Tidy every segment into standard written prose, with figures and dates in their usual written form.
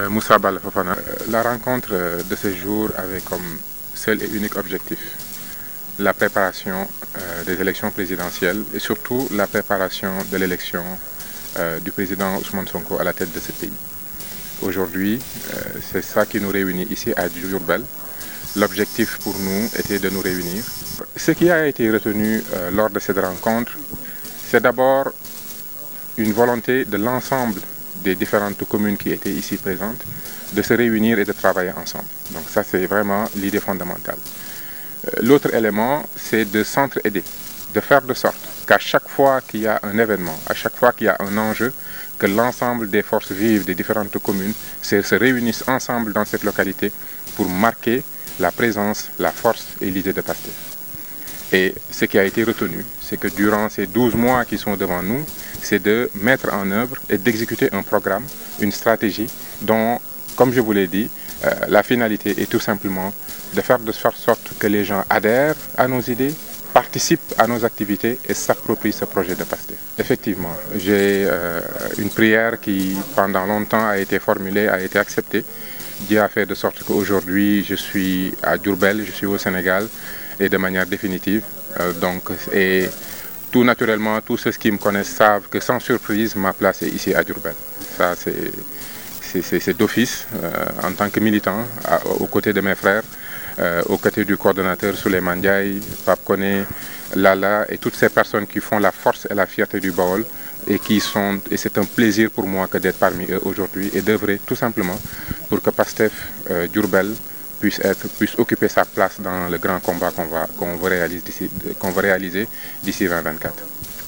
Moussa Bala Fofana. La rencontre de ce jour avait comme seul et unique objectif la préparation des élections présidentielles et surtout la préparation de l'élection du président Ousmane Sonko à la tête de ce pays. Aujourd'hui, c'est ça qui nous réunit ici à Diourbel. L'objectif pour nous était de nous réunir. Ce qui a été retenu lors de cette rencontre, c'est d'abord une volonté de l'ensemble des différentes communes qui étaient ici présentes de se réunir et de travailler ensemble. Donc ça, c'est vraiment l'idée fondamentale. L'autre élément, c'est de s'entraider, de faire de sorte qu'à chaque fois qu'il y a un événement, à chaque fois qu'il y a un enjeu, que l'ensemble des forces vives des différentes communes se réunissent ensemble dans cette localité pour marquer la présence, la force et l'idée de Pastef. Et ce qui a été retenu, c'est que durant ces 12 mois qui sont devant nous, c'est de mettre en œuvre et d'exécuter un programme, une stratégie dont, comme je vous l'ai dit, la finalité est tout simplement de faire sorte que les gens adhèrent à nos idées, participent à nos activités et s'approprient ce projet de Pastef. Effectivement, j'ai une prière qui, pendant longtemps, a été formulée, a été acceptée. Dieu a fait de sorte qu'aujourd'hui, je suis à Diourbel, je suis au Sénégal, et de manière définitive. Et tout naturellement, tous ceux qui me connaissent savent que sans surprise, ma place est ici à Diourbel. Ça, c'est d'office, en tant que militant, aux côtés de mes frères, aux côtés du coordonnateur Souleymane Ndiaye, Pape Koné, Lala et toutes ces personnes qui font la force et la fierté du Baol et c'est un plaisir pour moi que d'être parmi eux aujourd'hui et d'œuvrer tout simplement pour que Pastef Diourbel puisse occuper sa place dans le grand combat qu'on veut réaliser d'ici 2024.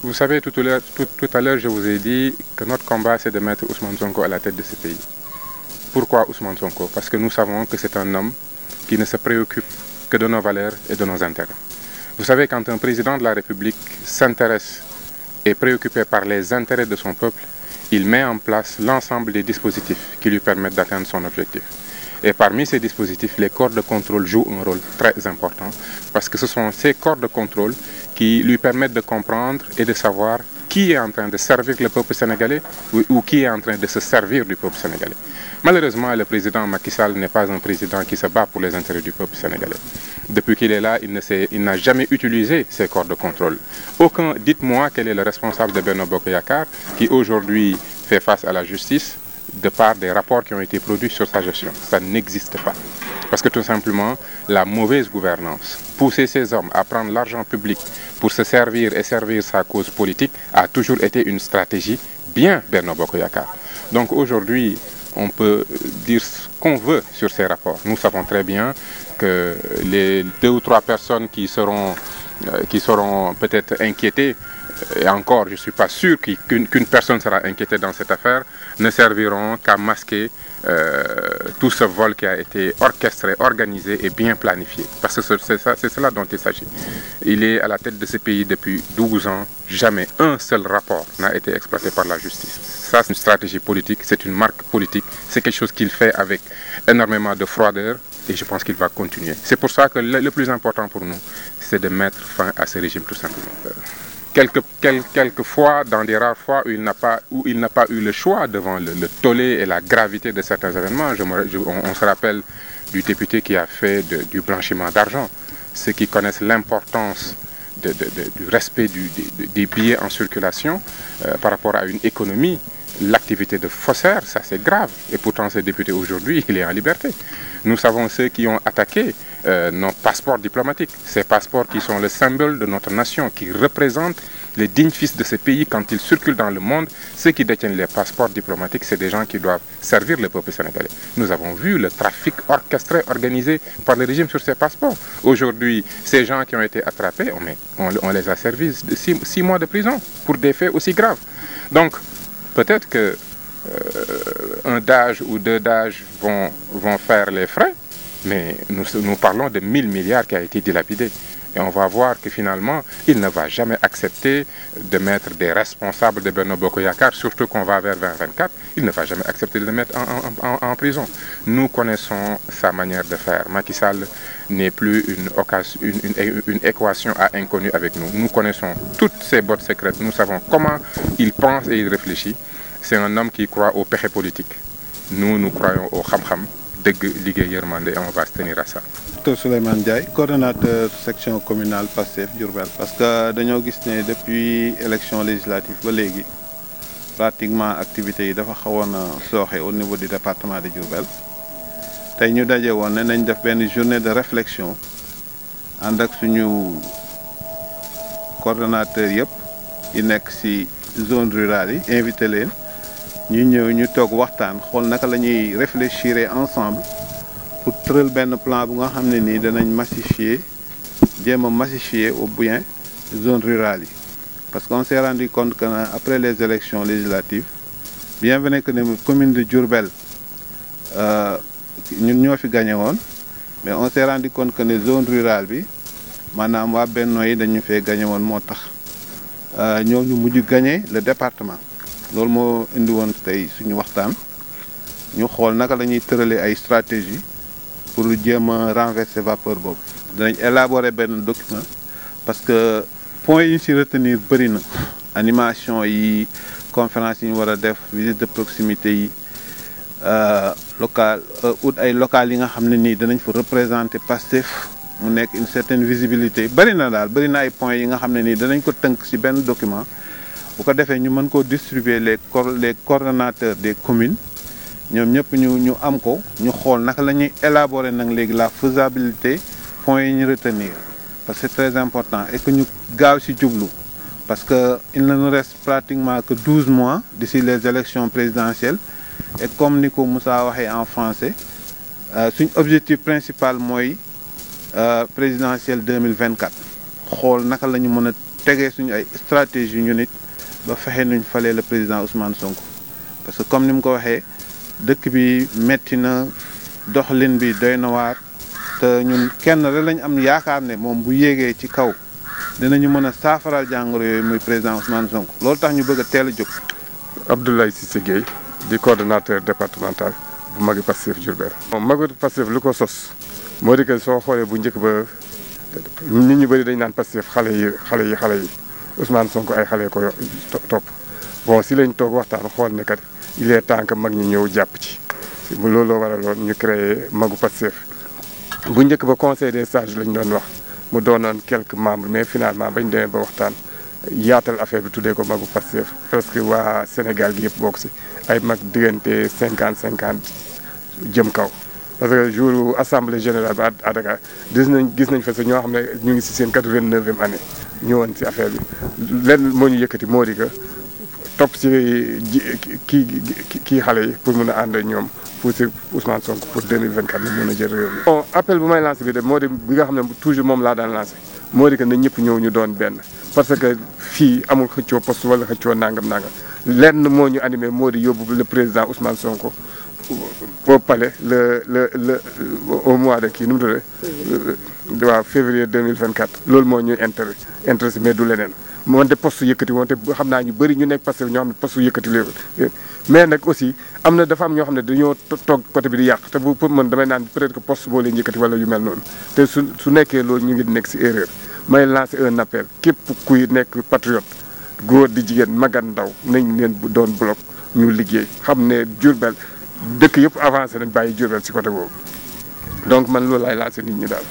Vous savez, tout à l'heure, je vous ai dit que notre combat, c'est de mettre Ousmane Sonko à la tête de ce pays. Pourquoi Ousmane Sonko? Parce que nous savons que c'est un homme qui ne se préoccupe que de nos valeurs et de nos intérêts. Vous savez, quand un président de la République s'intéresse et est préoccupé par les intérêts de son peuple, il met en place l'ensemble des dispositifs qui lui permettent d'atteindre son objectif. Et parmi ces dispositifs, les corps de contrôle jouent un rôle très important parce que ce sont ces corps de contrôle qui lui permettent de comprendre et de savoir qui est en train de servir le peuple sénégalais ou qui est en train de se servir du peuple sénégalais. Malheureusement, le président Macky Sall n'est pas un président qui se bat pour les intérêts du peuple sénégalais. Depuis qu'il est là, il n'a jamais utilisé ces corps de contrôle. Dites-moi quel est le responsable de Benno Bokk Yakaar qui aujourd'hui fait face à la justice de par des rapports qui ont été produits sur sa gestion. Ça n'existe pas. Parce que tout simplement, la mauvaise gouvernance, pousser ces hommes à prendre l'argent public pour se servir et servir sa cause politique, a toujours été une stratégie bien Benno Bokk Yakaar. Donc aujourd'hui, on peut dire ce qu'on veut sur ces rapports. Nous savons très bien que les 2 ou 3 personnes qui seront peut-être inquiétées, et encore, je ne suis pas sûr qu'une personne sera inquiétée dans cette affaire, ne serviront qu'à masquer tout ce vol qui a été orchestré, organisé et bien planifié. Parce que c'est cela dont il s'agit. Il est à la tête de ce pays depuis 12 ans. Jamais un seul rapport n'a été exploité par la justice. Ça, c'est une stratégie politique, c'est une marque politique. C'est quelque chose qu'il fait avec énormément de froideur et je pense qu'il va continuer. C'est pour ça que le plus important pour nous, c'est de mettre fin à ce régime tout simplement. Quelques fois, dans des rares fois où il n'a pas eu le choix devant le tollé et la gravité de certains événements. On se rappelle du député qui a fait du blanchiment d'argent. Ceux qui connaissent l'importance du respect des billets en circulation par rapport à une économie, l'activité de faussaire, ça c'est grave. Et pourtant ce député aujourd'hui, il est en liberté. Nous savons ceux qui ont attaqué nos passeports diplomatiques. Ces passeports qui sont le symbole de notre nation, qui représentent les dignes fils de ce pays quand ils circulent dans le monde. Ceux qui détiennent les passeports diplomatiques, c'est des gens qui doivent servir le peuple sénégalais. Nous avons vu le trafic orchestré, organisé par le régime sur ces passeports. Aujourd'hui, ces gens qui ont été attrapés, on les a servis de 6 mois de prison pour des faits aussi graves. Donc, peut-être que un DAGE ou 2 DAGE vont faire les frais, mais nous parlons de 1000 milliards qui a été dilapidé. Et on va voir que finalement, il ne va jamais accepter de mettre des responsables de Benno Bokk Yakaar, surtout qu'on va vers 2024, il ne va jamais accepter de les mettre en prison. Nous connaissons sa manière de faire. Macky Sall n'est plus une équation à inconnu avec nous. Nous connaissons toutes ses bottes secrètes. Nous savons comment il pense et il réfléchit. C'est un homme qui croit au péché politique. nous croyons au xam-xam dëgg liggéey yërmande et on va se tenir à ça. Docteur Souleymane Ndiaye, coordonnateur section communale Pastef Diourbel. Parce que dañoo gis ne depuis élection législative ba léegi pratiquement activités yi dafa xawoon a sooxe au niveau du département de Diourbel tey ñu daje woon ne nañ def benn journée de réflexion ànd ak suñu coordonnateur yëpp yi nekk ci zone rurale yi invité leen ñu ñëw ñu toog waxtaan xool naka la ñuy réfléchir ensemble pour tëral benn plan bu nga xam ne nii danañ massifier jéem a massifier au bien zone rurale yi parce qu'on s'est rendu compte que après les élections législatives bien vrai que ne commune de Diourbel ñun ñoo fi gagné woon mais on s'est rendu compte que ne zone rurale bi maanaam waa Benno yi dañu fee gagné woon moo tax ñoo ñu mujj gagné le département loolu moo indi woon tey suñu waxtaan ñu xool naka la ñuy tëralee ay stratégie pour jéem a renverser vapeur boobu danañ élaborer benn document parce que point yi ñu ci retenir bëri na animation yi conférence yi ñu war a def visite de proximité yi local ut ay locales yi nga xam ne nii danañ fa représenter Pastef mu nekk une certaine visibilité bëri na daal bëri na ay points yi nga xam ne nii danañ ko tënk ci benn document bu ko defee ñu mën koo distribuer les coordonnateurs des communes ñoom ñëpp ñu am ko ñu xool naka la ñuy élaborer nag léegi la faisabilité points yi ñu retenir parce que c'est très important et que ñu gaaw ci jublu parce que il ne nous reste pratiquement que 12 mois d'ici les élections présidentielles et comme ni ko Moussa waxee en français suñ objectif principal mooy présidentielle 2024 xool naka la ñu mën a tegee suñu ay stratégie ñu nit ba fexe nuñ falee le président Ousmane Sonko parce que comme ni mu ko waxee dëkk bi metti na doxalin bi doy na waar te ñun kenn rek lañ am yaakaar ne moom bu yéegee ci kaw dinañu mën a saafaral jàngoro yooyu muy président Ousmane Sonko loolu tax ñu bëgg a teel a jóg. Abdoulaye Cissé Gueye di coordonnateur départemental bu Magui Pastef Diourbel. Magui Pastef lu ko sos moo di que soo xoolee bu njëkk ba nit ñu bëri dañ naan Pastef xale yi Ousmane Sonko ay xale ko topp bon si lañ toog waxtaan xool ne kat il est temps que mag ñi ñëw jàpp ci looloo waraloon ñu créé Magu Pastef bu njëkk ba conseil des sages lañ doon wax mu doonoon quelques membres mais finalement bañ demee ba waxtaan yaatal affaire bi tuddee ko Magu Pastef presque waa Sénégal gi yëpp bokk si ay mag diggante 50 jëm kaw. parce que jour assemblée générale bi à Dakar gis nañ fa sax ñoo xam ne ñu ngi si seen 89e année ñëwoon si affaire bi lenn moo ñu yëkkati moo di que topp si kii xale yi pour mun a ànd ak ñoom pour si Ousmane Sonko pour 2024 ñu mën a jël réew mi. bon appel bu may lancé bi de moo di bi nga xam ne toujours moom laa daan lancé moo di que na ñëpp ñëw ñu doon benn parce que fii amul xëccoo poste wala xëccoo nangam lenn moo ñu animé moo di yóbbu le président Ousmane Sonko. au palais au mois de kii nu mu tuddee waaw février 2024 loolu moo ñuy intéressé mais du leneen moonte poste yëkkati woon te xam naa ñu bëri ñu nekk parce que ñoo xam ne poste yëkkati léegi mais nag aussi dafa am ñoo xam ne dañoo toog côté bi di yàq te pour man damay naan peut-être que poste boo leen yëkkati wala yu mel noonu te su nekkee loolu ñu ngi nekk si erreur may lancer un appel képp kuy nekk patriote góor di jigéen magan ndaw nañ leen doon bloc ñu liggéey xam ne Diourbel dëkk yëpp avancé nañ bàyyi Diourbel si côté boobu donc man loolu laay lancé nit ñi daal.